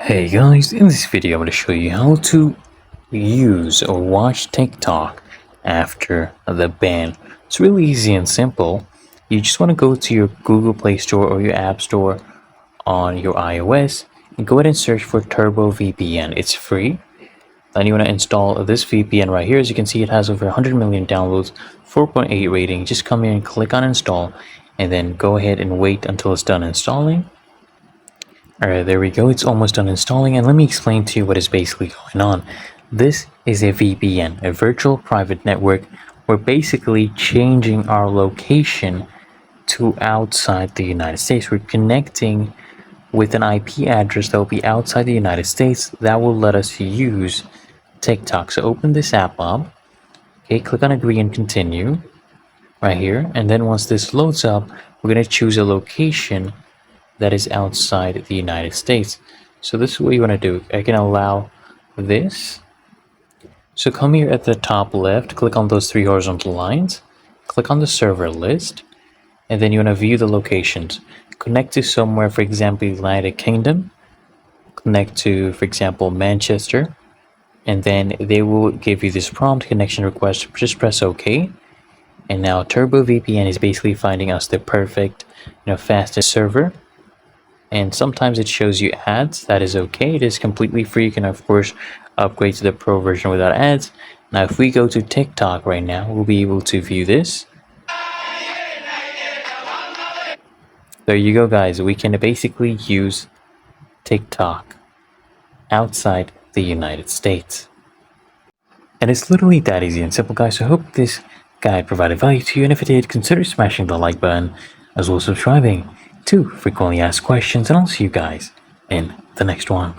Hey guys, in this video I'm going to show you how to use or watch TikTok after the ban. It's really easy and simple. You just want to go to your Google Play Store or your App Store on your iOS and go ahead and search for Turbo VPN. It's free. Then you want to install this VPN right here. As you can see, it has over 100 million downloads, 4.8 rating. Just come here and click on install and then go ahead and wait until it's done installing. Alright, there we go. It's almost done installing, and let me explain to you what is basically going on. This is a VPN, a virtual private network. We're basically changing our location to outside the United States. We're connecting with an IP address that will be outside the United States that will let us use TikTok. So open this app up. Okay, click on agree and continue right here. And then once this loads up, we're going to choose a location that is outside the United States. So this is what you want to do. I can allow this. So come here at the top left, click on those three horizontal lines, click on the server list, and then you want to view the locations. Connect to somewhere, for example, United Kingdom, connect to, for example, Manchester, and then they will give you this prompt connection request. Just press OK. And now Turbo VPN is basically finding us the perfect, fastest server. And sometimes it shows you ads. That is okay. It is completely free. You can of course upgrade to the pro version without ads. Now if we go to TikTok right now, we'll be able to view this. There you go guys, we can basically use TikTok outside the United States. And it's literally that easy and simple guys. So I hope this guide provided value to you, and if it did, consider smashing the like button as well as subscribing to frequently asked questions, and I'll see you guys in the next one.